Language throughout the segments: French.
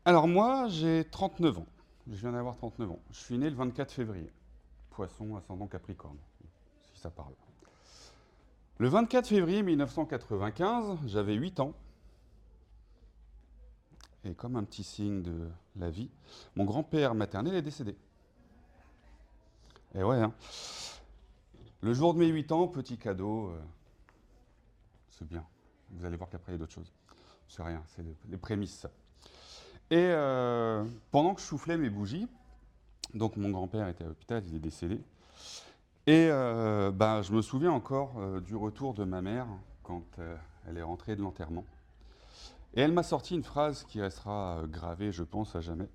Alors moi, j'ai 39 ans. Je viens d'avoir 39 ans. Je suis né le 24 février. Poisson, ascendant Capricorne, si ça parle. Le 24 février 1995, j'avais 8 ans. Et comme un petit signe de la vie, mon grand-père maternel est décédé. Et ouais, hein. Le jour de mes 8 ans, petit cadeau, c'est bien. Vous allez voir qu'après, il y a d'autres choses. C'est rien, c'est les prémices, ça. Et pendant que je soufflais mes bougies, donc mon grand-père était à l'hôpital, il est décédé. Et je me souviens encore du retour de ma mère quand elle est rentrée de l'enterrement. Et elle m'a sorti une phrase qui restera gravée, je pense, à jamais.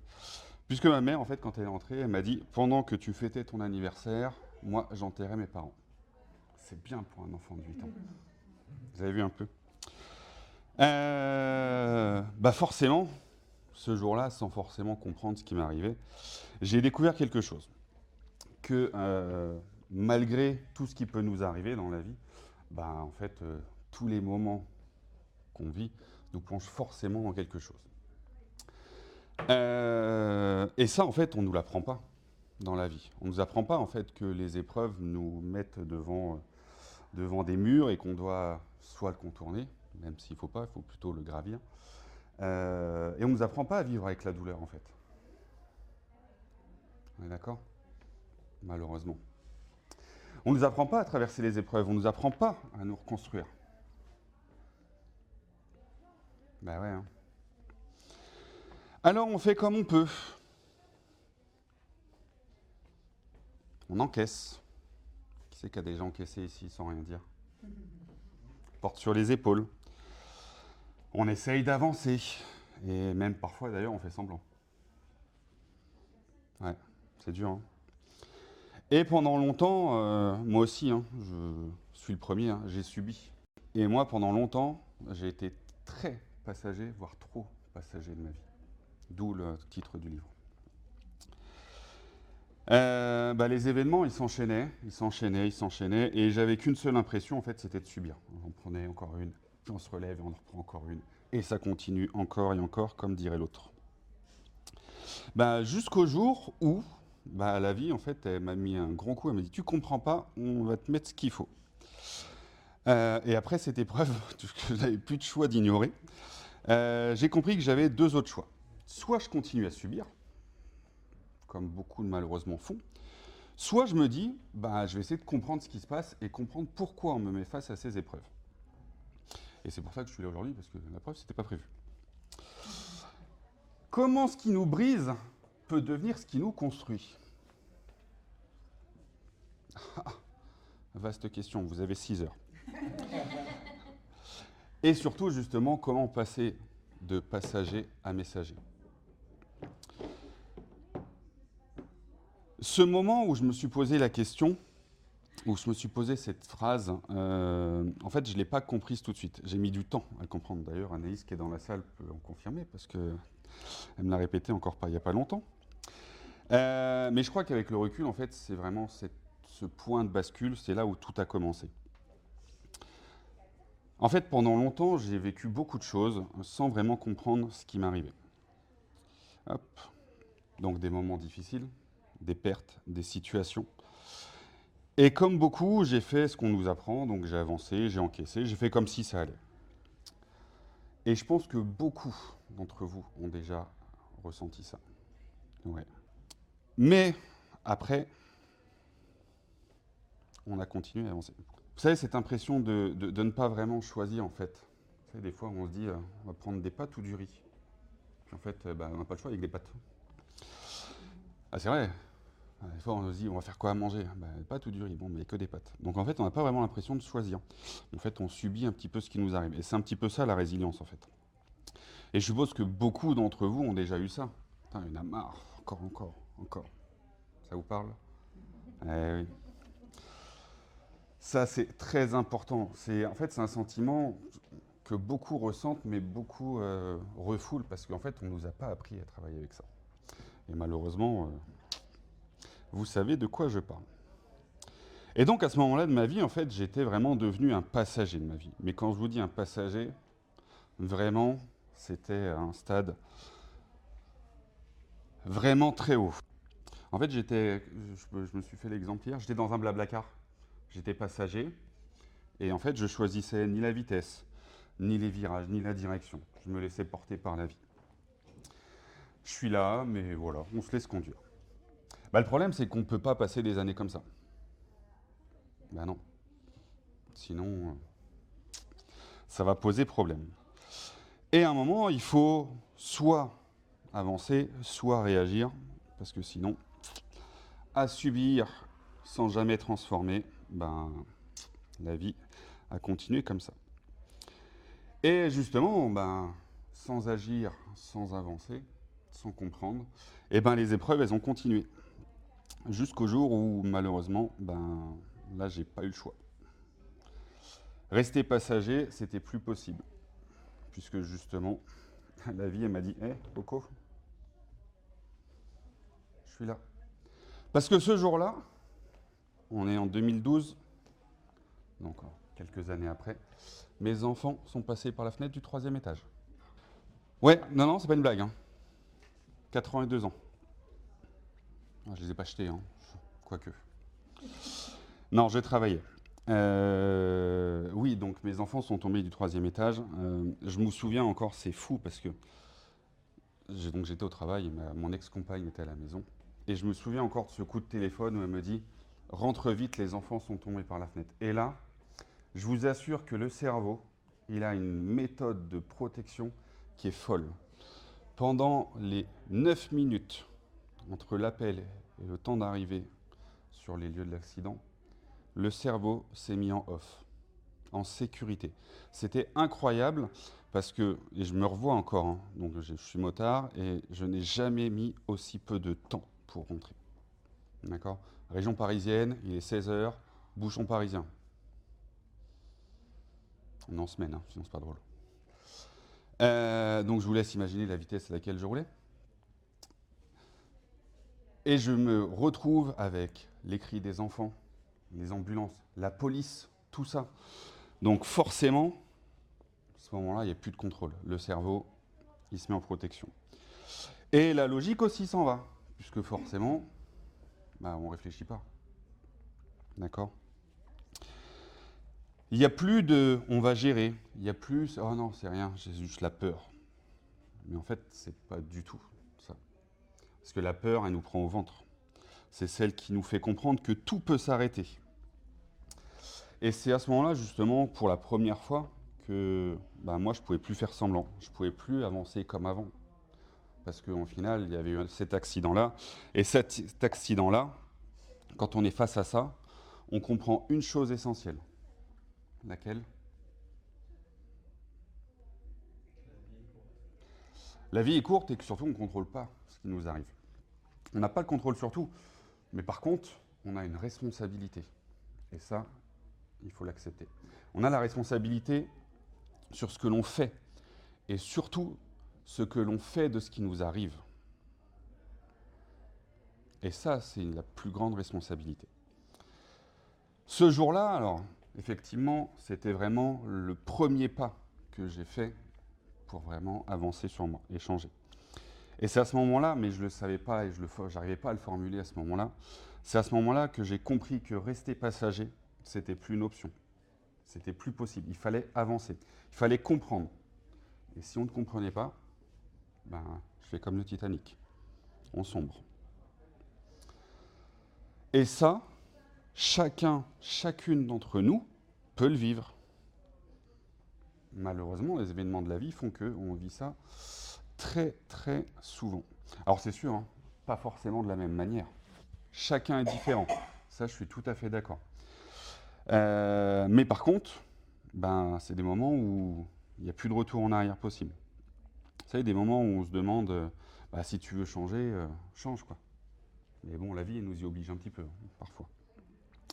Puisque ma mère, en fait, quand elle est rentrée, elle m'a dit « Pendant que tu fêtais ton anniversaire, moi, j'enterrais mes parents. » C'est bien pour un enfant de 8 ans. Vous avez vu un peu forcément, ce jour-là, sans forcément comprendre ce qui m'arrivait, j'ai découvert quelque chose. Que malgré tout ce qui peut nous arriver dans la vie, en fait, tous les moments qu'on vit nous plongent forcément dans quelque chose. Et ça, en fait, on ne nous l'apprend pas dans la vie. On ne nous apprend pas, en fait, que les épreuves nous mettent devant des murs et qu'on doit soit le contourner, même s'il ne faut pas, il faut plutôt le gravir. Et on ne nous apprend pas à vivre avec la douleur, en fait. On est d'accord ? Malheureusement. On ne nous apprend pas à traverser les épreuves, on ne nous apprend pas à nous reconstruire. Ben ouais. Hein. Alors on fait comme on peut. On encaisse. Qui c'est qui a déjà encaissé ici sans rien dire ? Porte sur les épaules. On essaye d'avancer. Et même parfois d'ailleurs on fait semblant. Ouais, c'est dur. Hein. Et pendant longtemps, moi aussi, hein, je suis le premier, hein, j'ai subi. Et moi pendant longtemps, j'ai été très passager, voire trop passager de ma vie. D'où le titre du livre. Les événements, ils s'enchaînaient, et j'avais qu'une seule impression, en fait, c'était de subir. On prenait encore une, puis on se relève et on en reprend encore une, et ça continue encore et encore, comme dirait l'autre. Jusqu'au jour où, la vie, en fait, elle m'a mis un grand coup, elle m'a dit, tu comprends pas, on va te mettre ce qu'il faut. Et après cette épreuve, que je n'avais plus de choix d'ignorer, j'ai compris que j'avais deux autres choix. Soit je continue à subir, comme beaucoup malheureusement font, soit je me dis, je vais essayer de comprendre ce qui se passe et comprendre pourquoi on me met face à ces épreuves. Et c'est pour ça que je suis là aujourd'hui, parce que la preuve, c'était pas prévu. Comment ce qui nous brise peut devenir ce qui nous construit ? Vaste question, vous avez 6 heures. Et surtout, justement, comment passer de passager à messager ? Ce moment où je me suis posé la question, où je me suis posé cette phrase, en fait, je ne l'ai pas comprise tout de suite. J'ai mis du temps à le comprendre. D'ailleurs, Anaïs, qui est dans la salle, peut en confirmer, parce qu'elle me l'a répété encore il n'y a pas longtemps. Mais je crois qu'avec le recul, en fait, c'est vraiment ce point de bascule, c'est là où tout a commencé. En fait, pendant longtemps, j'ai vécu beaucoup de choses sans vraiment comprendre ce qui m'arrivait. Hop. Donc des moments difficiles, des pertes, des situations. Et comme beaucoup, j'ai fait ce qu'on nous apprend, donc j'ai avancé, j'ai encaissé, j'ai fait comme si ça allait. Et je pense que beaucoup d'entre vous ont déjà ressenti ça. Ouais. Mais après, on a continué à avancer. Vous savez, cette impression de ne pas vraiment choisir, en fait. Vous savez, des fois, on se dit, on va prendre des pâtes ou du riz. Puis en fait, on n'a pas le choix avec des pâtes. Ah, c'est vrai. Des fois, on se dit, on va faire quoi à manger ? Des pâtes ou du riz ? Bon, mais il n'y a que des pâtes. Donc en fait, on n'a pas vraiment l'impression de choisir. En fait, on subit un petit peu ce qui nous arrive. Et c'est un petit peu ça, la résilience, en fait. Et je suppose que beaucoup d'entre vous ont déjà eu ça. Putain, il y en a marre. Encore. Ça vous parle ? Eh oui. Ça, c'est très important. En fait, c'est un sentiment que beaucoup ressentent, mais beaucoup refoulent, parce qu'en fait, on ne nous a pas appris à travailler avec ça. Et malheureusement, vous savez de quoi je parle. Et donc, à ce moment-là de ma vie, en fait, j'étais vraiment devenu un passager de ma vie. Mais quand je vous dis un passager, vraiment, c'était un stade vraiment très haut. En fait, je me suis fait l'exemple hier, j'étais dans un Blablacar, j'étais passager, et en fait, je choisissais ni la vitesse, ni les virages, ni la direction. Je me laissais porter par la vie. Je suis là, mais voilà, on se laisse conduire. Bah, le problème, c'est qu'on ne peut pas passer des années comme ça. Bah non. Sinon, ça va poser problème. Et à un moment, il faut soit avancer, soit réagir, parce que sinon, à subir sans jamais transformer, ben, la vie a continué comme ça. Et justement, ben, sans agir, sans avancer, sans comprendre, et ben, les épreuves, elles ont continué. Jusqu'au jour où, malheureusement, ben, là, j'ai pas eu le choix. Rester passager, c'était plus possible. Puisque justement, la vie, elle m'a dit, hé, Coco, je suis là. Parce que ce jour-là, on est en 2012, donc quelques années après, mes enfants sont passés par la fenêtre du 3e étage. Ouais, non, c'est pas une blague. Hein. 4 ans et 2 ans. Je les ai pas achetés, hein. Quoique. Non, j'ai travaillé. Oui, donc mes enfants sont tombés du 3e étage. Je me souviens encore, c'est fou parce que j'étais au travail, mon ex-compagne était à la maison. Et je me souviens encore de ce coup de téléphone où elle me dit « Rentre vite, les enfants sont tombés par la fenêtre ». Et là, je vous assure que le cerveau, il a une méthode de protection qui est folle. Pendant les 9 minutes entre l'appel et le temps d'arriver sur les lieux de l'accident, le cerveau s'est mis en off, en sécurité. C'était incroyable parce que, et je me revois encore, hein, donc je suis motard et je n'ai jamais mis aussi peu de temps pour rentrer. D'accord ? Région parisienne, il est 16h, bouchon parisien. On est en semaine, hein, sinon c'est pas drôle. Donc je vous laisse imaginer la vitesse à laquelle je roulais. Et je me retrouve avec les cris des enfants, les ambulances, la police, tout ça. Donc forcément, à ce moment-là, il n'y a plus de contrôle. Le cerveau, il se met en protection. Et la logique aussi s'en va, puisque forcément, on ne réfléchit pas. D'accord ? Il n'y a plus de « on va gérer », il n'y a plus « oh non, c'est rien, j'ai juste la peur ». Mais en fait, c'est pas du tout ça. Parce que la peur, elle nous prend au ventre. C'est celle qui nous fait comprendre que tout peut s'arrêter. Et c'est à ce moment-là, justement, pour la première fois, que moi, je ne pouvais plus faire semblant. Je ne pouvais plus avancer comme avant. Parce qu'au final, il y avait eu cet accident-là. Et cet accident-là, quand on est face à ça, on comprend une chose essentielle. Laquelle ? La vie est courte et que surtout, on ne contrôle pas ce qui nous arrive. On n'a pas le contrôle sur tout. Mais par contre, on a une responsabilité. Et ça, il faut l'accepter. On a la responsabilité sur ce que l'on fait. Et surtout, ce que l'on fait de ce qui nous arrive. Et ça, c'est la plus grande responsabilité. Ce jour-là, alors, effectivement, c'était vraiment le premier pas que j'ai fait pour vraiment avancer sur moi et changer. Et c'est à ce moment-là, mais je ne le savais pas et je n'arrivais pas à le formuler à ce moment-là, c'est à ce moment-là que j'ai compris que rester passager, c'était plus une option. C'était plus possible. Il fallait avancer. Il fallait comprendre. Et si on ne comprenait pas, je fais comme le Titanic. On sombre. Et ça, chacune d'entre nous peut le vivre. Malheureusement, les événements de la vie font qu'on vit ça très, très souvent. Alors c'est sûr, hein, pas forcément de la même manière. Chacun est différent. Ça, je suis tout à fait d'accord. Mais par contre, c'est des moments où il n'y a plus de retour en arrière possible. Vous savez, des moments où on se demande, si tu veux changer, change quoi. Mais bon, la vie, elle nous y oblige un petit peu, parfois.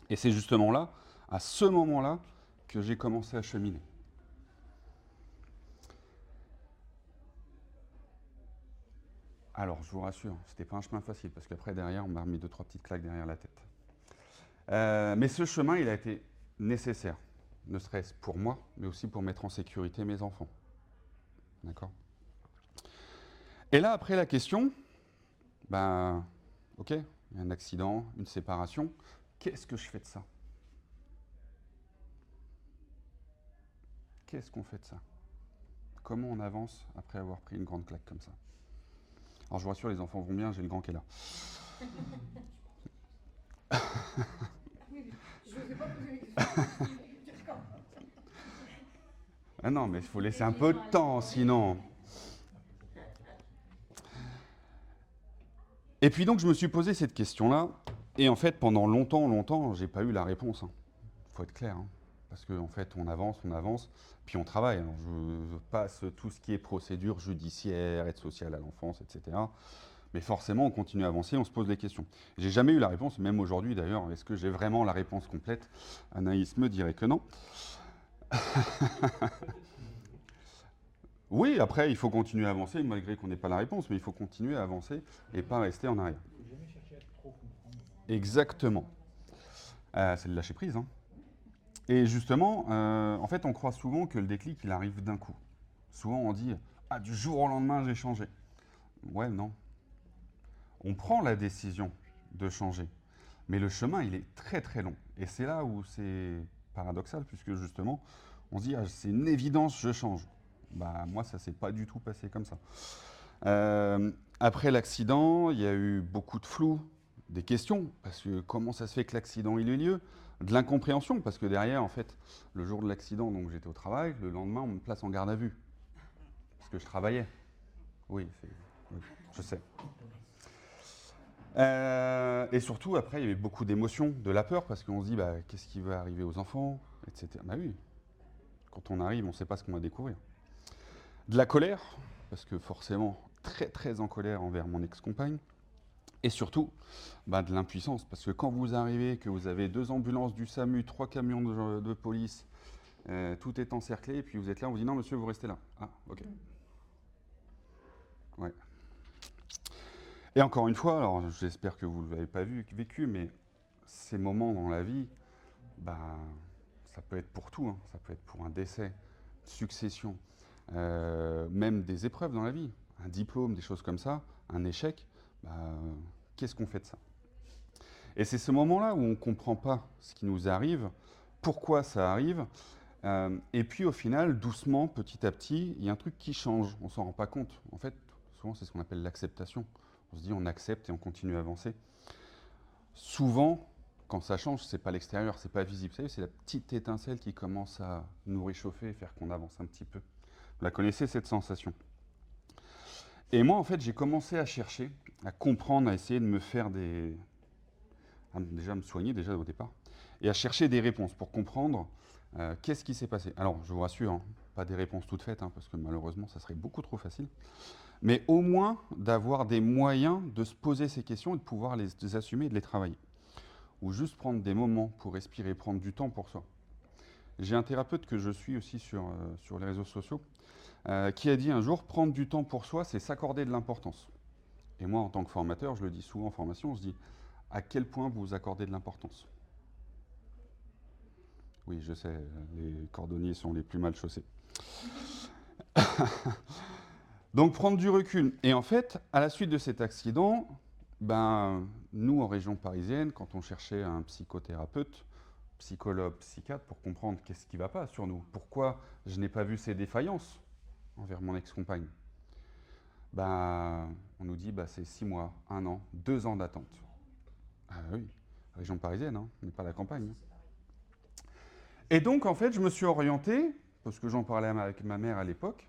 Et c'est justement là, à ce moment-là, que j'ai commencé à cheminer. Alors, je vous rassure, c'était pas un chemin facile, parce qu'après, derrière, on m'a remis 2-3 petites claques derrière la tête. Mais ce chemin, il a été nécessaire, ne serait-ce pour moi, mais aussi pour mettre en sécurité mes enfants. D'accord ? Et là, après la question, Ben, ok, il y a un accident, une séparation. Qu'est-ce que je fais de ça? Qu'est-ce qu'on fait de ça? Comment on avance après avoir pris une grande claque comme ça? Alors je vous rassure, les enfants vont bien, j'ai le grand qui est là. Je ne sais pas poser les questions. Ah non, mais il faut laisser un peu de temps, sinon. Et puis donc je me suis posé cette question-là, et en fait pendant longtemps, j'ai pas eu la réponse. Faut être clair, hein. Parce qu'en fait on avance, puis on travaille. Alors, je passe tout ce qui est procédure judiciaire, aide sociale à l'enfance, etc. Mais forcément on continue à avancer, on se pose des questions. J'ai jamais eu la réponse, même aujourd'hui d'ailleurs. Est-ce que j'ai vraiment la réponse complète? Anaïs me dirait que non. Oui, après, il faut continuer à avancer, malgré qu'on n'ait pas la réponse, mais il faut continuer à avancer et pas rester en arrière. Il ne faut jamais chercher à trop comprendre. Exactement. C'est le lâcher prise, hein. Et justement, en fait, on croit souvent que le déclic, il arrive d'un coup. Souvent, on dit « Ah, du jour au lendemain, j'ai changé ». Ouais, non. On prend la décision de changer, mais le chemin, il est très très long. Et c'est là où c'est paradoxal, puisque justement, on se dit ah, « c'est une évidence, je change ». Bah, moi, ça s'est pas du tout passé comme ça. Après l'accident, il y a eu beaucoup de flou, des questions, parce que comment ça se fait que l'accident il ait lieu? De l'incompréhension, parce que derrière, en fait, le jour de l'accident, donc j'étais au travail, le lendemain, on me place en garde à vue, parce que je travaillais. Oui, oui, je sais. Et surtout, après, il y avait beaucoup d'émotions, de la peur, parce qu'on se dit, bah, qu'est-ce qui va arriver aux enfants, etc. Bah oui, quand on arrive, on ne sait pas ce qu'on va découvrir. De la colère, parce que forcément, très très en colère envers mon ex-compagne. Et surtout, bah, de l'impuissance, parce que quand vous arrivez, que vous avez 2 ambulances du SAMU, 3 camions de police, tout est encerclé, et puis vous êtes là, on vous dit non monsieur, vous restez là. Ah, ok. Ouais. Et encore une fois, alors j'espère que vous ne l'avez pas vécu, mais ces moments dans la vie, bah, ça peut être pour tout, hein. Ça peut être pour un décès, une succession, même des épreuves dans la vie, un diplôme, des choses comme ça, un échec, bah, qu'est-ce qu'on fait de ça? Et c'est ce moment-là où on ne comprend pas ce qui nous arrive, pourquoi ça arrive, et puis au final, doucement, petit à petit, il y a un truc qui change, on ne s'en rend pas compte. En fait, souvent c'est ce qu'on appelle l'acceptation. On se dit on accepte et on continue à avancer. Souvent, quand ça change, c'est pas l'extérieur, c'est pas visible. Vous savez, c'est la petite étincelle qui commence à nous réchauffer et faire qu'on avance un petit peu. Vous la connaissez cette sensation? Et moi, en fait, j'ai commencé à chercher, à comprendre, à essayer de me faire déjà me soigner déjà au départ, et à chercher des réponses pour comprendre qu'est-ce qui s'est passé. Alors, je vous rassure, hein, pas des réponses toutes faites, hein, parce que malheureusement, ça serait beaucoup trop facile, mais au moins d'avoir des moyens de se poser ces questions et de pouvoir les assumer et de les travailler. Ou juste prendre des moments pour respirer, prendre du temps pour soi. J'ai un thérapeute que je suis aussi sur les réseaux sociaux, qui a dit un jour, prendre du temps pour soi, c'est s'accorder de l'importance. Et moi, en tant que formateur, je le dis souvent en formation, on se dit, à quel point vous accordez de l'importance? Oui, je sais, les cordonniers sont les plus mal chaussés. Donc prendre du recul. Et en fait, à la suite de cet accident, ben, nous, en région parisienne, quand on cherchait un psychothérapeute, psychologue, psychiatre, pour comprendre qu'est-ce qui ne va pas sur nous, pourquoi je n'ai pas vu ces défaillances envers mon ex-compagne, ben, on nous dit bah, c'est 6 mois, 1 an, 2 ans d'attente. Ah oui, région parisienne, hein, on n'est pas à la campagne. Et donc, en fait, je me suis orienté, parce que j'en parlais avec ma mère à l'époque.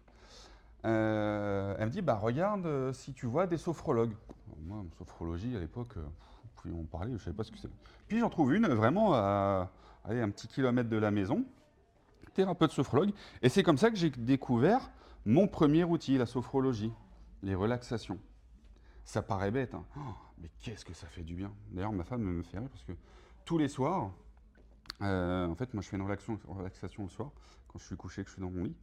Elle me dit, bah regarde si tu vois des sophrologues. Moi, en sophrologie, à l'époque, vous pouvez en parler, je ne savais pas ce que c'est. Puis j'en trouve une, vraiment, à allez, un petit kilomètre de la maison, thérapeute sophrologue. Et c'est comme ça que j'ai découvert mon premier outil, la sophrologie, les relaxations. Ça paraît bête, hein. Oh, mais qu'est-ce que ça fait du bien. D'ailleurs, ma femme me fait rire parce que tous les soirs, en fait, moi je fais une relaxation le soir, quand je suis couché, que je suis dans mon lit,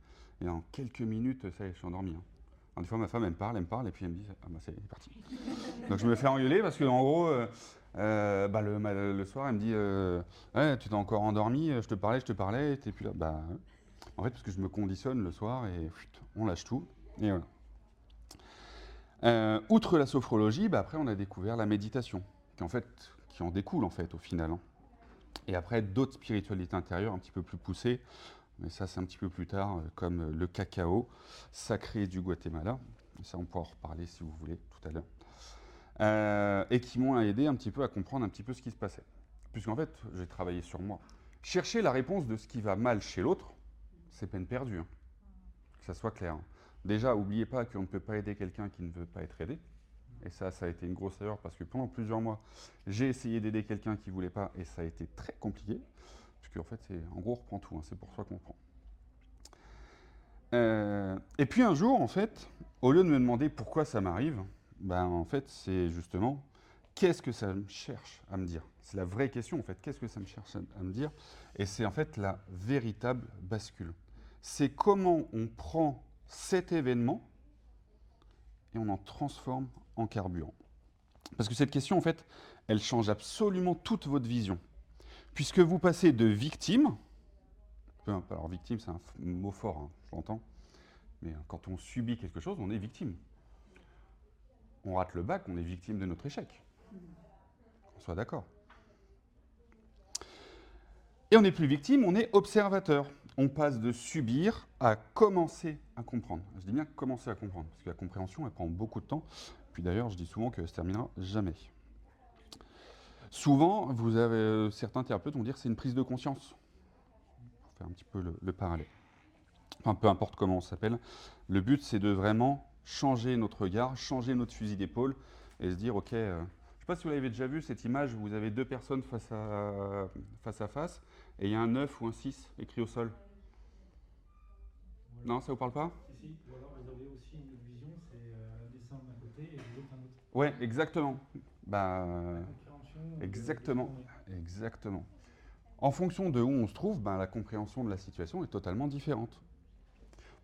et en quelques minutes, ça y est, je suis endormi. Hein. Alors, des fois, ma femme, elle me parle, et puis elle me dit, ah bah c'est parti. Donc je me fais engueuler parce que, en gros, bah, le soir, elle me dit, ouais, tu t'es encore endormi, je te parlais, et t'es plus là. Bah, en fait, parce que je me conditionne le soir, et on lâche tout, et voilà. Outre la sophrologie, après on a découvert la méditation, qui en découle en fait au final, hein. Et après d'autres spiritualités intérieures un petit peu plus poussées, mais ça c'est un petit peu plus tard, comme le cacao sacré du Guatemala. Ça on pourra en reparler si vous voulez tout à l'heure. Et qui m'ont aidé un petit peu à comprendre un petit peu ce qui se passait. Puisqu'en fait j'ai travaillé sur moi. Chercher la réponse de ce qui va mal chez l'autre, c'est peine perdue, hein. Que ça soit clair, hein. Déjà, n'oubliez pas qu'on ne peut pas aider quelqu'un qui ne veut pas être aidé. Et ça a été une grosse erreur parce que pendant plusieurs mois, j'ai essayé d'aider quelqu'un qui ne voulait pas et ça a été très compliqué. Puisque en fait, en gros, on reprend tout, hein, c'est pour ça qu'on prend. Et puis un jour, en fait, au lieu de me demander pourquoi ça m'arrive, en fait, c'est justement qu'est-ce que ça me cherche à me dire. C'est la vraie question, en fait, qu'est-ce que ça me cherche à me dire. Et c'est en fait la véritable bascule. C'est comment on prend cet événement et on en transforme en carburant. Parce que cette question, en fait, elle change absolument toute votre vision. Puisque vous passez de victime, alors victime c'est un mot fort, hein, je l'entends, mais quand on subit quelque chose, on est victime. On rate le bac, on est victime de notre échec. Qu'on soit d'accord. Et on n'est plus victime, on est observateur. On passe de subir à commencer à comprendre. Je dis bien commencer à comprendre, parce que la compréhension, elle prend beaucoup de temps. Puis d'ailleurs, je dis souvent que ça se terminera jamais. Souvent, vous avez certains thérapeutes vont dire que c'est une prise de conscience. Pour faire un petit peu le parallèle. Enfin, peu importe comment on s'appelle. Le but, c'est de vraiment changer notre regard, changer notre fusil d'épaule et se dire, ok, je ne sais pas si vous l'avez déjà vu, cette image où vous avez deux personnes face à face et il y a un 9 ou un 6 écrit au sol. Voilà. Non, ça vous parle pas? Si, si. Ou alors vous avez aussi une autre vision, c'est un dessin d'un côté et de l'autre un autre. Ouais, exactement. La compréhension Exactement. de ce qu'on est. Exactement. En fonction de où on se trouve, la compréhension de la situation est totalement différente.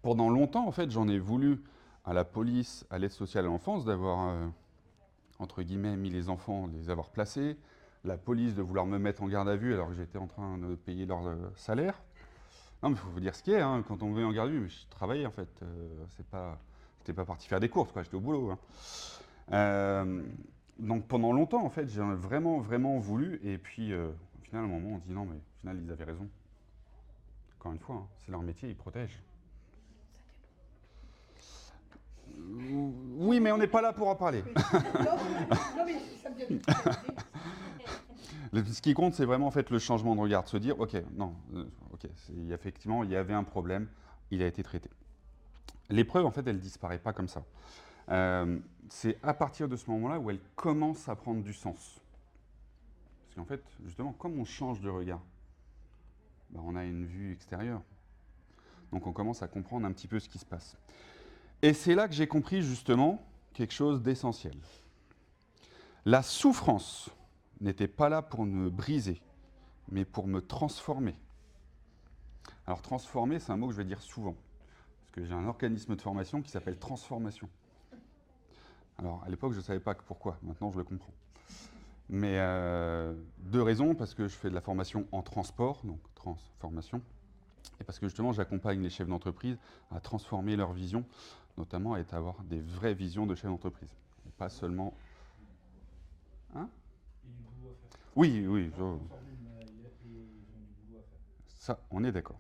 Pendant longtemps, en fait, j'en ai voulu à la police, à l'aide sociale à l'enfance, d'avoir, entre guillemets, mis les enfants, les avoir placés, la police de vouloir me mettre en garde à vue alors que j'étais en train de payer leur salaire. Non, mais il faut vous dire ce qu'il y a, hein. Quand on me met en garde à vue, mais je travaillais en fait, j'étais pas parti faire des courses, quoi, j'étais au boulot, hein. Donc pendant longtemps, en fait, j'ai vraiment, vraiment voulu, et puis au final, à un moment, on dit non, mais au final, ils avaient raison. Encore une fois, hein, c'est leur métier, ils protègent. Oui, mais on n'est pas là pour en parler. Non, mais ça me vient de Ce qui compte, c'est vraiment en fait le changement de regard, de se dire, ok, non, ok, effectivement, il y avait un problème, il a été traité. L'épreuve, en fait, elle disparaît pas comme ça. C'est à partir de ce moment-là où elle commence à prendre du sens. Parce qu'en fait, justement, comme on change de regard, on a une vue extérieure. Donc on commence à comprendre un petit peu ce qui se passe. Et c'est là que j'ai compris justement quelque chose d'essentiel. La souffrance n'était pas là pour me briser, mais pour me transformer. Alors transformer, c'est un mot que je vais dire souvent, parce que j'ai un organisme de formation qui s'appelle Transformation. Alors à l'époque, je ne savais pas pourquoi, maintenant je le comprends. Mais deux raisons, parce que je fais de la formation en transport, donc transformation, et parce que justement j'accompagne les chefs d'entreprise à transformer leur vision, notamment à avoir des vraies visions de chefs d'entreprise, et pas seulement... Hein? Et du boulot à faire. Oui, oui, Ils ont du boulot à faire. ça, on est d'accord.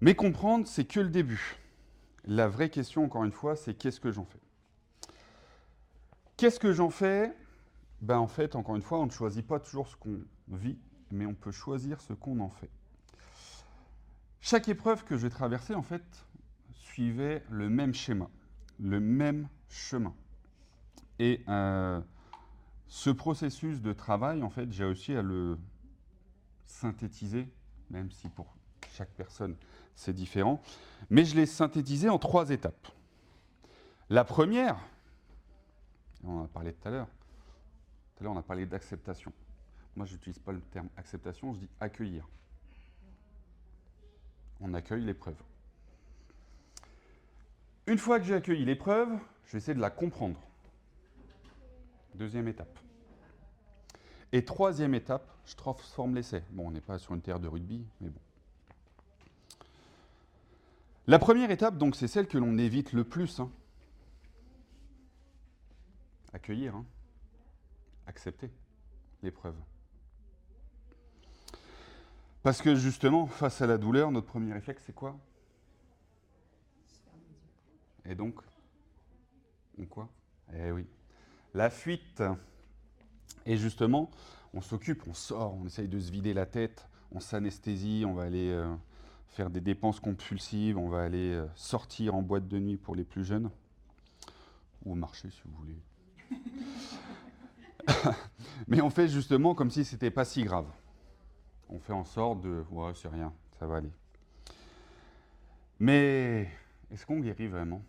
Mais comprendre, c'est que le début. La vraie question, encore une fois, c'est qu'est-ce que j'en fais? Qu'est-ce que j'en fais? En fait, encore une fois, on ne choisit pas toujours ce qu'on vit, mais on peut choisir ce qu'on en fait. Chaque épreuve que j'ai traversée, en fait, suivait le même schéma, le même chemin. Et ce processus de travail, en fait, j'ai réussi à le synthétiser, même si pour chaque personne, c'est différent. Mais je l'ai synthétisé en 3 étapes. La première, on en a parlé tout à l'heure, on a parlé d'acceptation. Moi, je n'utilise pas le terme acceptation, je dis accueillir. On accueille l'épreuve. Une fois que j'ai accueilli l'épreuve, je vais essayer de la comprendre. Deuxième étape. Et troisième étape, je transforme l'essai. Bon, on n'est pas sur une terre de rugby, mais bon. La première étape, donc, c'est celle que l'on évite le plus. Hein. Accueillir, hein. Accepter l'épreuve. Parce que justement, face à la douleur, notre premier réflexe, c'est quoi? Et donc, quoi? Eh oui, la fuite. Et justement, on s'occupe, on sort, on essaye de se vider la tête, on s'anesthésie, on va aller faire des dépenses compulsives, on va aller sortir en boîte de nuit pour les plus jeunes, ou marcher si vous voulez. Mais on fait justement comme si c'était pas si grave. On fait en sorte de, ouais, c'est rien, ça va aller. Mais est-ce qu'on guérit vraiment?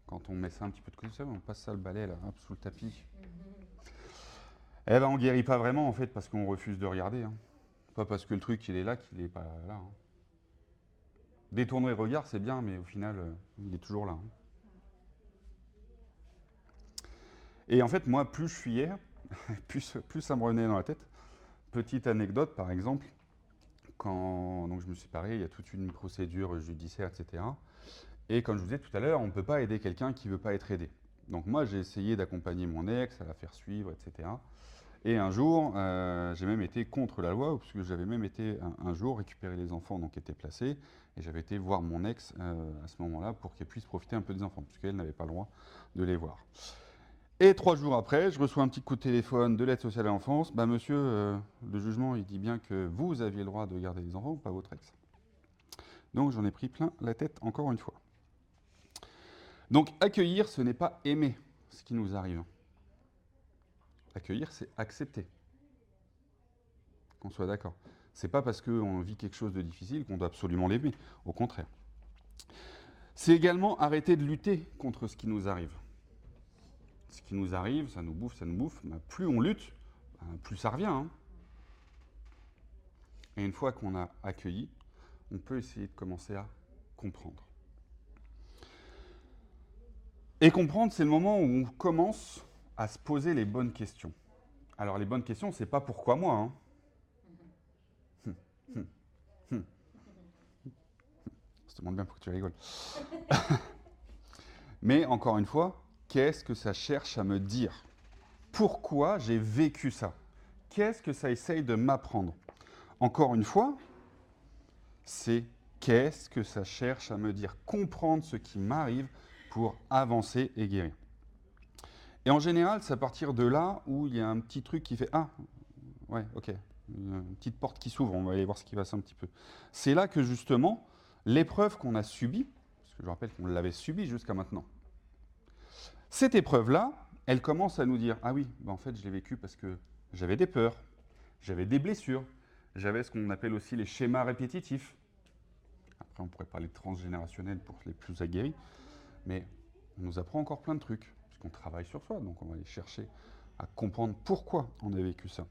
Quand on met ça un petit peu de côté, on passe ça le balai là, hop, sous le tapis. Eh ben on guérit pas vraiment en fait parce qu'on refuse de regarder. Hein. Pas parce que le truc il est là qu'il est pas là. Hein. Détourner le regard c'est bien, mais au final il est toujours là. Hein. Et en fait moi plus je fuyais, plus ça me revenait dans la tête. Petite anecdote par exemple, quand donc je me suis séparé, il y a toute une procédure judiciaire, etc. Et comme je vous disais tout à l'heure, on ne peut pas aider quelqu'un qui ne veut pas être aidé. Donc moi, j'ai essayé d'accompagner mon ex, à la faire suivre, etc. Et un jour, j'ai même été contre la loi, parce que j'avais même été un jour récupérer les enfants donc, qui étaient placés, et j'avais été voir mon ex à ce moment-là pour qu'elle puisse profiter un peu des enfants, puisqu'elle n'avait pas le droit de les voir. Et 3 jours après, je reçois un petit coup de téléphone de l'aide sociale à l'enfance. Bah monsieur, le jugement, il dit bien que vous aviez le droit de garder les enfants, pas votre ex. Donc j'en ai pris plein la tête encore une fois. Donc accueillir, ce n'est pas aimer ce qui nous arrive. Accueillir, c'est accepter. Qu'on soit d'accord. C'est pas parce qu'on vit quelque chose de difficile qu'on doit absolument l'aimer. Au contraire. C'est également arrêter de lutter contre ce qui nous arrive. Ce qui nous arrive, ça nous bouffe, ça nous bouffe. Ben, plus on lutte, ben, plus ça revient. Hein. Et une fois qu'on a accueilli, on peut essayer de commencer à comprendre. Et comprendre, c'est le moment où on commence à se poser les bonnes questions. Alors les bonnes questions, c'est pas pourquoi moi. Hein. Ça te demande bien pourquoi tu rigoles. Mais encore une fois, qu'est-ce que ça cherche à me dire? Pourquoi j'ai vécu ça? Qu'est-ce que ça essaye de m'apprendre? Encore une fois, c'est qu'est-ce que ça cherche à me dire? Comprendre ce qui m'arrive pour avancer et guérir. Et en général, c'est à partir de là où il y a un petit truc qui fait « Ah, ouais, ok, une petite porte qui s'ouvre, on va aller voir ce qui passe un petit peu. » C'est là que justement, l'épreuve qu'on a subie, parce que je rappelle qu'on l'avait subie jusqu'à maintenant, cette épreuve-là, elle commence à nous dire « Ah oui, ben en fait, je l'ai vécu parce que j'avais des peurs, j'avais des blessures, j'avais ce qu'on appelle aussi les schémas répétitifs. » Après, on pourrait parler de transgénérationnel pour les plus aguerris, mais on nous apprend encore plein de trucs, puisqu'on travaille sur soi, donc on va aller chercher à comprendre pourquoi on a vécu ça.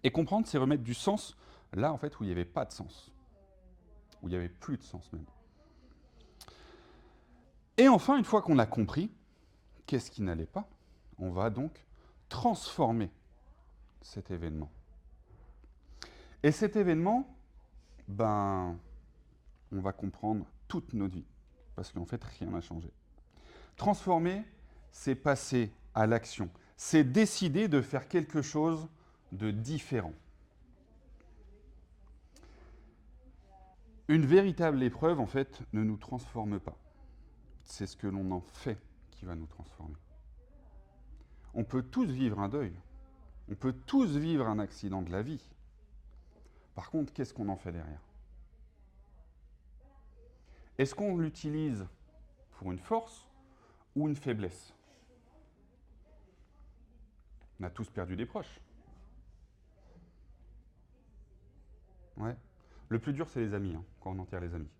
Et comprendre, c'est remettre du sens là, en fait, où il n'y avait pas de sens, où il n'y avait plus de sens même. Et enfin, une fois qu'on a compris qu'est-ce qui n'allait pas, on va donc transformer cet événement. Et cet événement, ben, on va comprendre toute notre vie, parce qu'en fait, rien n'a changé. Transformer, c'est passer à l'action. C'est décider de faire quelque chose de différent. Une véritable épreuve, en fait, ne nous transforme pas. C'est ce que l'on en fait qui va nous transformer. On peut tous vivre un deuil. On peut tous vivre un accident de la vie. Par contre, qu'est-ce qu'on en fait derrière? Est-ce qu'on l'utilise pour une force ou une faiblesse? On a tous perdu des proches. Ouais. Le plus dur, c'est les amis, hein, quand on enterre les amis.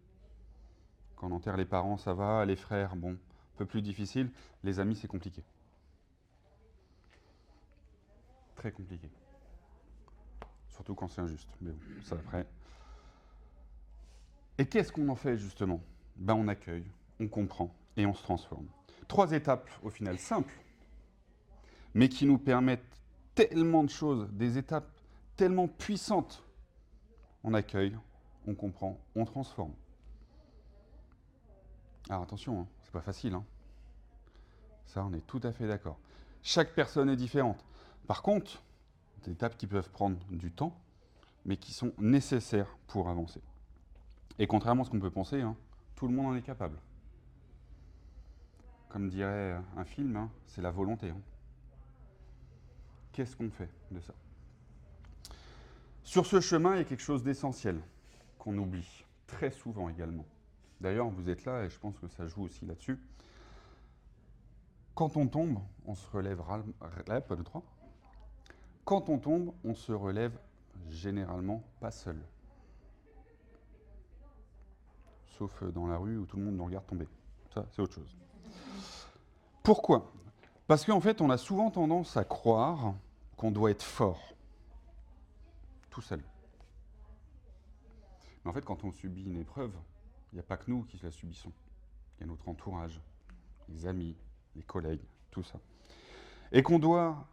Quand on enterre les parents, ça va, les frères, bon, un peu plus difficile. Les amis, c'est compliqué. Très compliqué. Surtout quand c'est injuste. Mais bon, ça après. Et qu'est-ce qu'on en fait, justement? Ben, on accueille, on comprend et on se transforme. 3 étapes, au final, simples, mais qui nous permettent tellement de choses, des étapes tellement puissantes. On accueille, on comprend, on transforme. Alors attention, hein, c'est pas facile. Hein. Ça, on est tout à fait d'accord. Chaque personne est différente. Par contre, des étapes qui peuvent prendre du temps, mais qui sont nécessaires pour avancer. Et contrairement à ce qu'on peut penser, hein, tout le monde en est capable. Comme dirait un film, hein, c'est la volonté. Hein. Qu'est-ce qu'on fait de ça? Sur ce chemin, il y a quelque chose d'essentiel qu'on oublie très souvent également. D'ailleurs, vous êtes là et je pense que ça joue aussi là-dessus. Quand on tombe, on se relèvera. Pas de trois. Quand on tombe, on se relève généralement pas seul. Sauf dans la rue où tout le monde nous regarde tomber. Ça, c'est autre chose. Pourquoi? Parce qu'en fait, on a souvent tendance à croire qu'on doit être fort, tout seul. Mais en fait, quand on subit une épreuve, il n'y a pas que nous qui la subissons. Il y a notre entourage, les amis, les collègues, tout ça. Et qu'on doit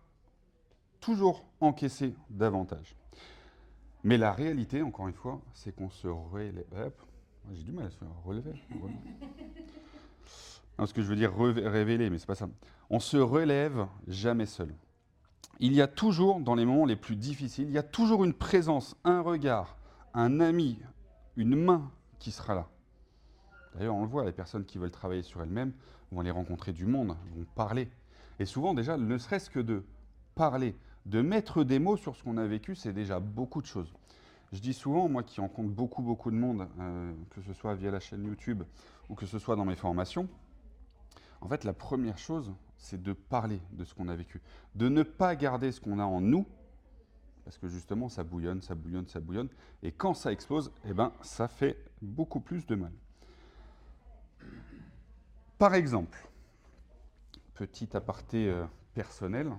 toujours encaisser davantage. Mais la réalité, encore une fois, c'est qu'on se relève. J'ai du mal à se relever. Non, ce que je veux dire, révéler, mais c'est pas ça. On se relève jamais seul. Il y a toujours, dans les moments les plus difficiles, il y a toujours une présence, un regard, un ami, une main qui sera là. D'ailleurs, on le voit, les personnes qui veulent travailler sur elles-mêmes vont aller rencontrer du monde, vont parler. Et souvent, déjà, ne serait-ce que de parler, de mettre des mots sur ce qu'on a vécu, c'est déjà beaucoup de choses. Je dis souvent, moi qui rencontre beaucoup de monde, que ce soit via la chaîne YouTube ou que ce soit dans mes formations, en fait, la première chose, c'est de parler de ce qu'on a vécu, de ne pas garder ce qu'on a en nous, parce que justement, ça bouillonne, et quand ça explose, eh ben, ça fait beaucoup plus de mal. Par exemple, petit aparté personnel,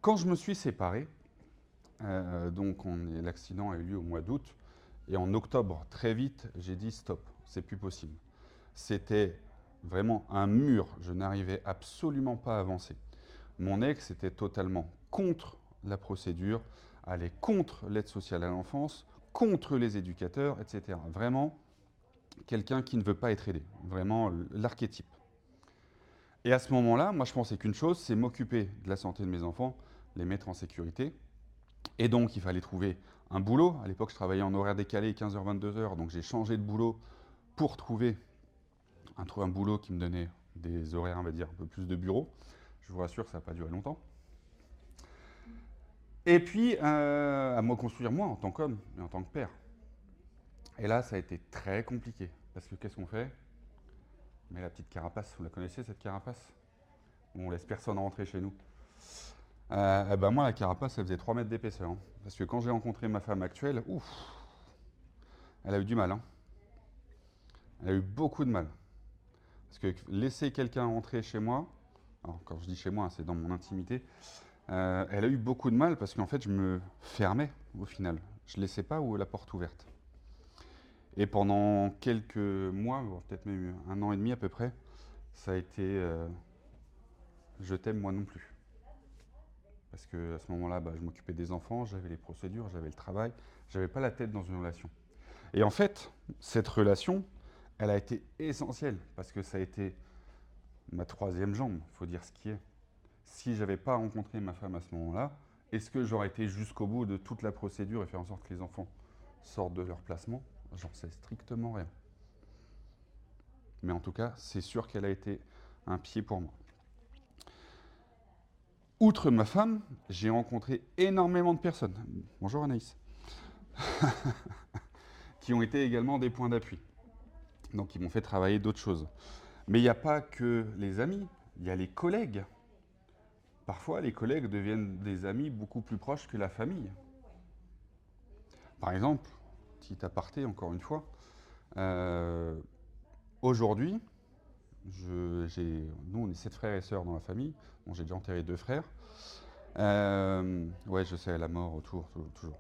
quand je me suis séparé, donc l'accident a eu lieu au mois d'août, et en octobre, très vite, j'ai dit stop, c'est plus possible. C'était vraiment un mur, je n'arrivais absolument pas à avancer. Mon ex était totalement contre la procédure, allait contre l'aide sociale à l'enfance, contre les éducateurs, etc. Vraiment, quelqu'un qui ne veut pas être aidé, vraiment l'archétype. Et à ce moment-là, moi je pensais qu'une chose, c'est m'occuper de la santé de mes enfants, les mettre en sécurité. Et donc il fallait trouver un boulot. À l'époque, je travaillais en horaire décalé, 15h-22h, donc j'ai changé de boulot pour trouver un boulot qui me donnait des horaires, on va dire, un peu plus de bureau. Je vous rassure, ça n'a pas duré longtemps. Et puis, à me construire moi en tant qu'homme et en tant que père. Et là, ça a été très compliqué. Parce que qu'est-ce qu'on fait? Mais la petite carapace, vous la connaissez cette carapace? On laisse personne rentrer chez nous. Ben moi, la carapace, elle faisait 3 mètres d'épaisseur. Hein. Parce que quand j'ai rencontré ma femme actuelle, ouf, elle a eu du mal. Hein. Elle a eu beaucoup de mal. Parce que laisser quelqu'un rentrer chez moi, alors quand je dis chez moi, c'est dans mon intimité, elle a eu beaucoup de mal parce qu'en fait, je me fermais au final. Je ne laissais pas la porte ouverte. Et pendant quelques mois, peut-être même 1 an et demi à peu près, ça a été je t'aime moi non plus. Parce qu'à ce moment-là, je m'occupais des enfants, j'avais les procédures, j'avais le travail, j'avais pas la tête dans une relation. Et en fait, cette relation, elle a été essentielle parce que ça a été ma 3e jambe, il faut dire ce qui est. Si j'avais pas rencontré ma femme à ce moment-là, est-ce que j'aurais été jusqu'au bout de toute la procédure et faire en sorte que les enfants sortent de leur placement? J'en sais strictement rien. Mais en tout cas, c'est sûr qu'elle a été un pied pour moi. Outre ma femme, j'ai rencontré énormément de personnes. Bonjour Anaïs. Qui ont été également des points d'appui. Donc ils m'ont fait travailler d'autres choses. Mais il n'y a pas que les amis, il y a les collègues. Parfois, les collègues deviennent des amis beaucoup plus proches que la famille. Par exemple, petit aparté encore une fois, aujourd'hui, nous on est 7 frères et sœurs dans la famille, bon, j'ai déjà enterré 2 frères. Ouais, je sais, la mort autour, toujours.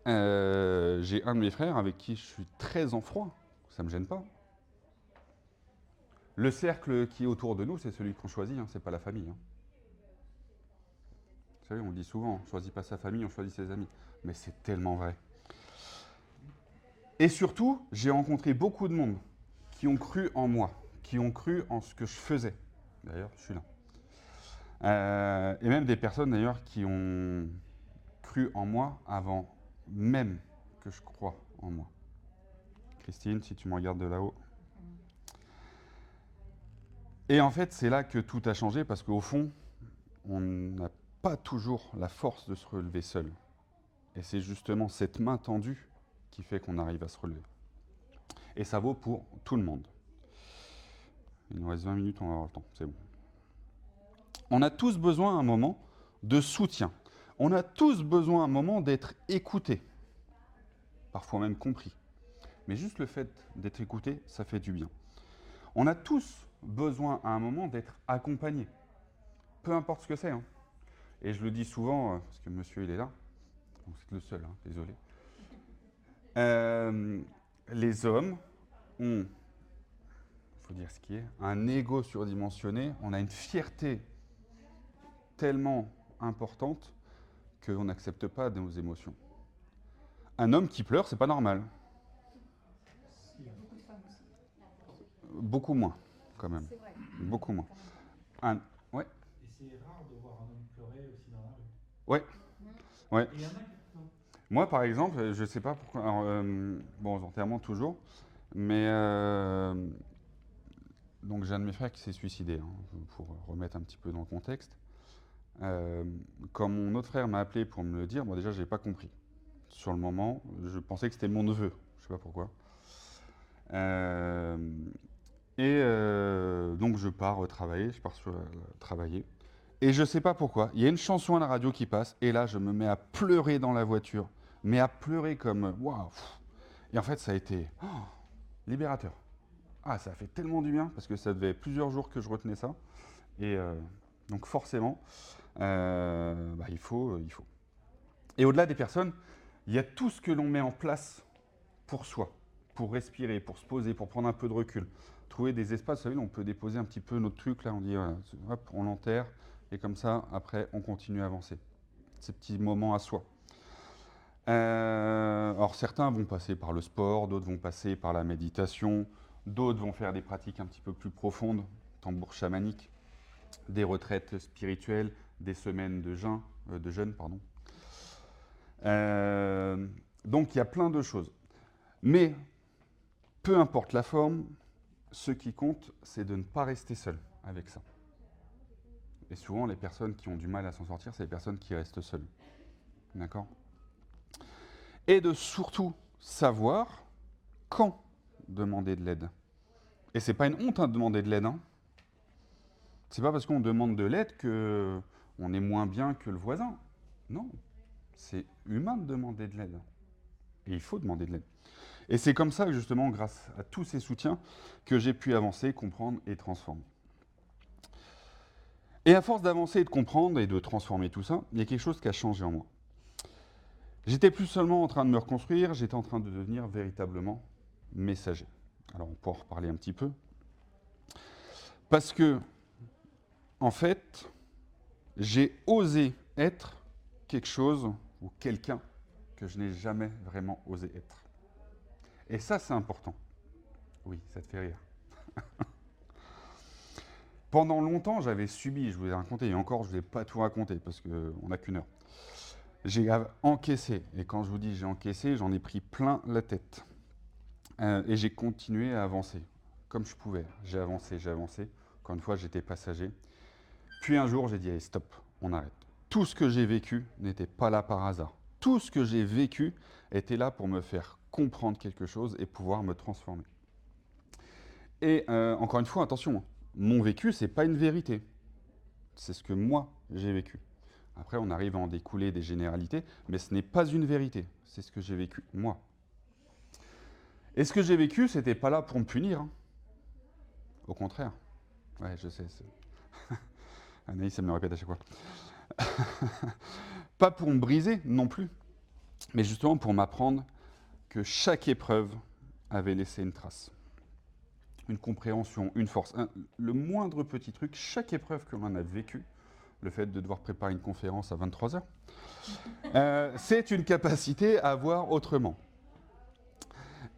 J'ai un de mes frères avec qui je suis très en froid, ça ne me gêne pas. Le cercle qui est autour de nous, c'est celui qu'on choisit, hein, c'est pas la famille. Hein. Vous savez, on le dit souvent, on ne choisit pas sa famille, on choisit ses amis. Mais c'est tellement vrai. Et surtout, j'ai rencontré beaucoup de monde qui ont cru en moi, qui ont cru en ce que je faisais. D'ailleurs, je suis là. Et même des personnes d'ailleurs qui ont cru en moi avant même que je croie en moi. Christine, si tu me regardes de là-haut. Et en fait, c'est là que tout a changé parce qu'au fond, on n'a pas toujours la force de se relever seul. Et c'est justement cette main tendue qui fait qu'on arrive à se relever. Et ça vaut pour tout le monde. Il nous reste 20 minutes, on va avoir le temps, c'est bon. On a tous besoin à un moment de soutien. On a tous besoin à un moment d'être écoutés, parfois même compris. Mais juste le fait d'être écouté, ça fait du bien. On a tous besoin à un moment d'être accompagnés, peu importe ce que c'est. Hein. Et je le dis souvent, parce que monsieur il est là, donc c'est le seul, hein, désolé. Les hommes ont, il faut dire ce qui est, un ego surdimensionné, on a une fierté tellement importante qu'on n'accepte pas nos émotions. Un homme qui pleure, c'est pas normal. Beaucoup de femmes aussi. Beaucoup moins, quand même. C'est vrai. Beaucoup moins. Ouais. Et c'est rare de voir un homme pleurer aussi dans la rue. Ouais. Ouais. Et il y en a qui pleurent. Moi, par exemple, je sais pas pourquoi. Alors, bon, aux enterrements toujours, mais donc j'ai un de mes frères qui s'est suicidé, hein, pour remettre un petit peu dans le contexte. Quand mon autre frère m'a appelé pour me le dire, moi déjà, j'ai pas compris. Sur le moment, je pensais que c'était mon neveu. Je sais pas pourquoi. Donc je pars travailler, travailler. Et je sais pas pourquoi, il y a une chanson à la radio qui passe, et là je me mets à pleurer dans la voiture, mais à pleurer comme waouh. Et en fait ça a été libérateur. Ah, ça a fait tellement du bien, parce que ça devait plusieurs jours que je retenais ça. Et donc forcément, il faut. Et au-delà des personnes, il y a tout ce que l'on met en place pour soi, pour respirer, pour se poser, pour prendre un peu de recul. Trouver des espaces, vous savez, on peut déposer un petit peu notre truc, là, on dit, voilà, hop, on l'enterre, et comme ça, après, on continue à avancer. Ces petits moments à soi. Alors, certains vont passer par le sport, d'autres vont passer par la méditation, d'autres vont faire des pratiques un petit peu plus profondes, tambour chamanique, des retraites spirituelles, des semaines de jeûne, pardon. Donc, il y a plein de choses. Mais, peu importe la forme, ce qui compte, c'est de ne pas rester seul avec ça. Et souvent, les personnes qui ont du mal à s'en sortir, c'est les personnes qui restent seules. D'accord ? Et de surtout savoir quand demander de l'aide. Et c'est pas une honte de demander de l'aide. Hein. C'est pas parce qu'on demande de l'aide qu'on est moins bien que le voisin. Non, c'est humain de demander de l'aide. Et il faut demander de l'aide. Et c'est comme ça, justement, grâce à tous ces soutiens, que j'ai pu avancer, comprendre et transformer. Et à force d'avancer et de comprendre et de transformer tout ça, il y a quelque chose qui a changé en moi. J'étais plus seulement en train de me reconstruire, j'étais en train de devenir véritablement messager. Alors on peut en reparler un petit peu. Parce que, en fait, j'ai osé être quelque chose ou quelqu'un que je n'ai jamais vraiment osé être. Et ça, c'est important. Oui, ça te fait rire. Pendant longtemps, j'avais subi, je vous ai raconté, et encore, je ne vais pas tout raconter parce qu'on n'a qu'une heure. J'ai encaissé, et quand je vous dis j'ai encaissé, j'en ai pris plein la tête. Et j'ai continué à avancer, comme je pouvais. J'ai avancé. Encore une fois, j'étais passager. Puis un jour, j'ai dit, allez, stop, on arrête. Tout ce que j'ai vécu n'était pas là par hasard. Tout ce que j'ai vécu était là pour me faire comprendre quelque chose et pouvoir me transformer. Et encore une fois, attention, mon vécu, ce n'est pas une vérité. C'est ce que moi, j'ai vécu. Après, on arrive à en découler des généralités, mais ce n'est pas une vérité. C'est ce que j'ai vécu, moi. Et ce que j'ai vécu, ce n'était pas là pour me punir. Hein. Au contraire. Ouais, je sais. Anaïs, elle me le répète à chaque fois. Pas pour me briser non plus, mais justement pour m'apprendre que chaque épreuve avait laissé une trace. Une compréhension, une force. Le moindre petit truc, chaque épreuve que l'on a vécue, le fait de devoir préparer une conférence à 23h, c'est une capacité à voir autrement.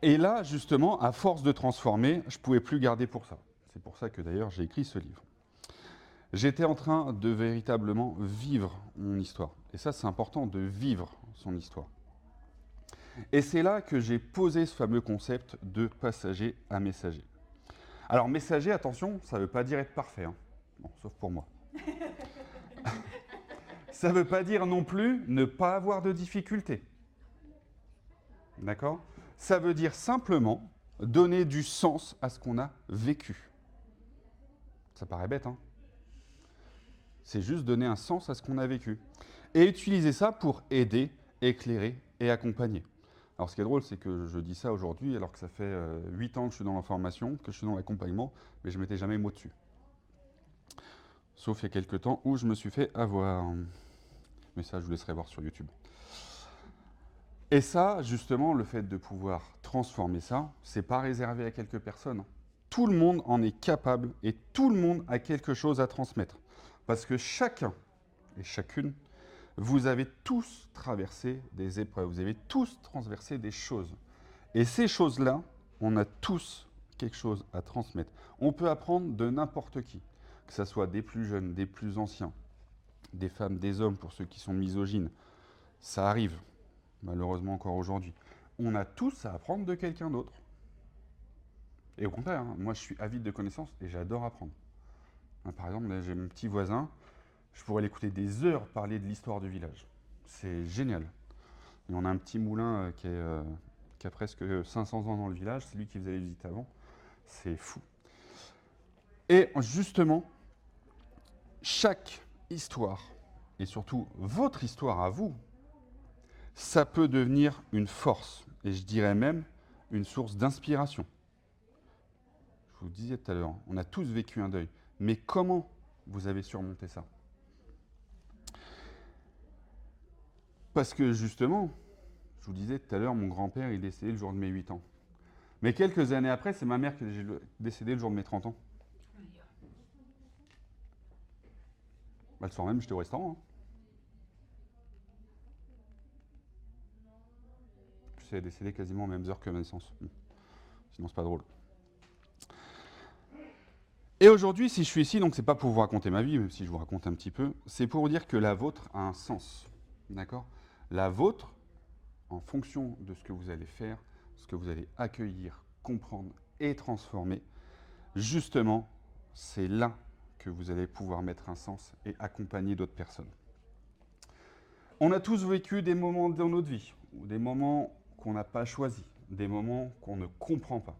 Et là, justement, à force de transformer, je ne pouvais plus garder pour ça. C'est pour ça que d'ailleurs j'ai écrit ce livre. J'étais en train de véritablement vivre mon histoire. Et ça, c'est important de vivre son histoire. Et c'est là que j'ai posé ce fameux concept de passager à messager. Alors, messager, attention, ça ne veut pas dire être parfait, hein. Bon, sauf pour moi. Ça ne veut pas dire non plus ne pas avoir de difficultés. D'accord ? Ça veut dire simplement donner du sens à ce qu'on a vécu. Ça paraît bête, hein ? C'est juste donner un sens à ce qu'on a vécu. Et utiliser ça pour aider, éclairer et accompagner. Alors ce qui est drôle, c'est que je dis ça aujourd'hui, alors que ça fait 8 ans que je suis dans la formation, que je suis dans l'accompagnement, mais je ne mettais jamais mot dessus. Sauf il y a quelques temps où je me suis fait avoir. Mais ça, je vous laisserai voir sur YouTube. Et ça, justement, le fait de pouvoir transformer ça, c'est pas réservé à quelques personnes. Tout le monde en est capable et tout le monde a quelque chose à transmettre. Parce que chacun et chacune, vous avez tous traversé des épreuves, vous avez tous transversé des choses. Et ces choses-là, on a tous quelque chose à transmettre. On peut apprendre de n'importe qui, que ce soit des plus jeunes, des plus anciens, des femmes, des hommes, pour ceux qui sont misogynes. Ça arrive, malheureusement encore aujourd'hui. On a tous à apprendre de quelqu'un d'autre. Et au contraire, hein, moi je suis avide de connaissances et j'adore apprendre. Par exemple, là, j'ai mon petit voisin, je pourrais l'écouter des heures parler de l'histoire du village. C'est génial. Et on a un petit moulin qui a presque 500 ans dans le village, c'est lui qui faisait les visites avant. C'est fou. Et justement, chaque histoire, et surtout votre histoire à vous, ça peut devenir une force, et je dirais même une source d'inspiration. Je vous le disais tout à l'heure, on a tous vécu un deuil, mais comment vous avez surmonté ça ? Parce que justement, je vous disais tout à l'heure, mon grand-père est décédé le jour de mes 8 ans. Mais quelques années après, c'est ma mère qui est décédée le jour de mes 30 ans. Le soir même, j'étais au restaurant. Hein. Puis elle est décédée quasiment aux mêmes heures que ma naissance. Sinon, c'est pas drôle. Et aujourd'hui, si je suis ici, donc c'est pas pour vous raconter ma vie, même si je vous raconte un petit peu, c'est pour vous dire que la vôtre a un sens. D'accord ? La vôtre, en fonction de ce que vous allez faire, ce que vous allez accueillir, comprendre et transformer, justement, c'est là que vous allez pouvoir mettre un sens et accompagner d'autres personnes. On a tous vécu des moments dans notre vie, ou des moments qu'on n'a pas choisis, des moments qu'on ne comprend pas,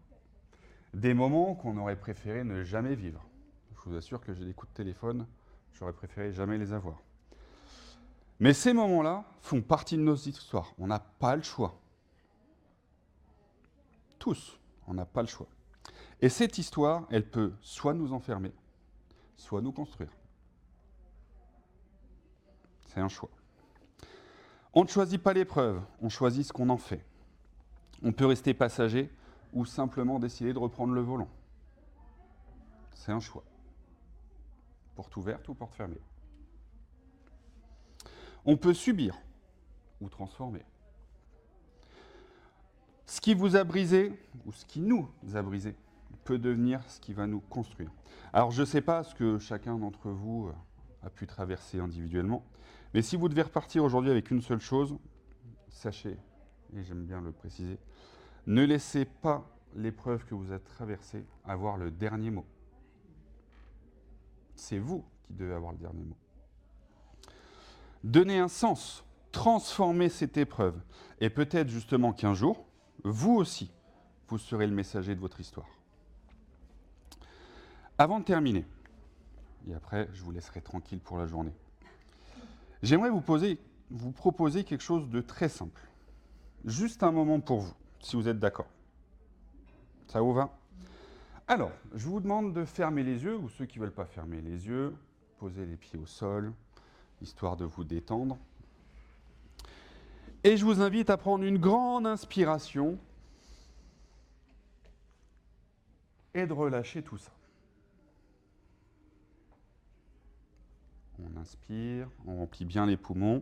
des moments qu'on aurait préféré ne jamais vivre. Je vous assure que j'ai des coups de téléphone, j'aurais préféré jamais les avoir. Mais ces moments-là font partie de nos histoires. On n'a pas le choix. Tous, on n'a pas le choix. Et cette histoire, elle peut soit nous enfermer, soit nous construire. C'est un choix. On ne choisit pas l'épreuve, on choisit ce qu'on en fait. On peut rester passager ou simplement décider de reprendre le volant. C'est un choix. Porte ouverte ou porte fermée. On peut subir ou transformer. Ce qui vous a brisé, ou ce qui nous a brisé, peut devenir ce qui va nous construire. Alors je ne sais pas ce que chacun d'entre vous a pu traverser individuellement, mais si vous devez repartir aujourd'hui avec une seule chose, sachez, et j'aime bien le préciser, ne laissez pas l'épreuve que vous avez traversée avoir le dernier mot. C'est vous qui devez avoir le dernier mot. Donnez un sens, transformez cette épreuve, et peut-être justement qu'un jour, vous aussi, vous serez le messager de votre histoire. Avant de terminer, et après je vous laisserai tranquille pour la journée, j'aimerais vous proposer quelque chose de très simple. Juste un moment pour vous, si vous êtes d'accord. Ça vous va ? Alors, je vous demande de fermer les yeux, ou ceux qui ne veulent pas fermer les yeux, posez les pieds au sol, histoire de vous détendre. Et je vous invite à prendre une grande inspiration et de relâcher tout ça. On inspire, on remplit bien les poumons.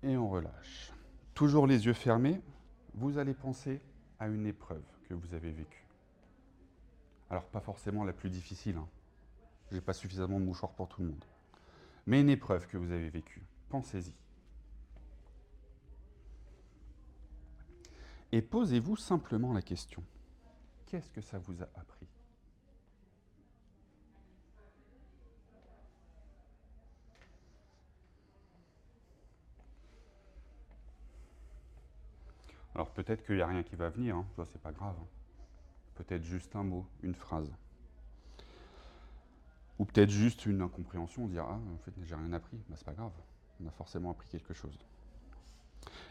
Et on relâche. Tout toujours les yeux fermés, vous allez penser à une épreuve que vous avez vécue. Alors, pas forcément la plus difficile, hein. Je n'ai pas suffisamment de mouchoirs pour tout le monde. Mais une épreuve que vous avez vécue, pensez-y. Et posez-vous simplement la question, qu'est-ce que ça vous a appris ? Alors peut-être qu'il n'y a rien qui va venir, hein. Ça c'est pas grave. Peut-être juste un mot, une phrase. Ou peut-être juste une incompréhension, dire ah en fait j'ai rien appris, bah, c'est pas grave, on a forcément appris quelque chose.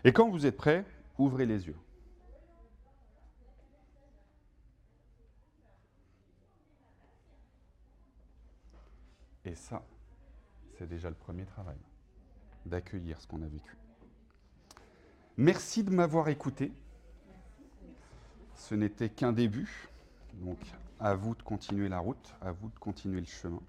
Et quand vous êtes prêts, ouvrez les yeux. Et ça, c'est déjà le premier travail, d'accueillir ce qu'on a vécu. Merci de m'avoir écouté. Ce n'était qu'un début, donc à vous de continuer la route, à vous de continuer le chemin.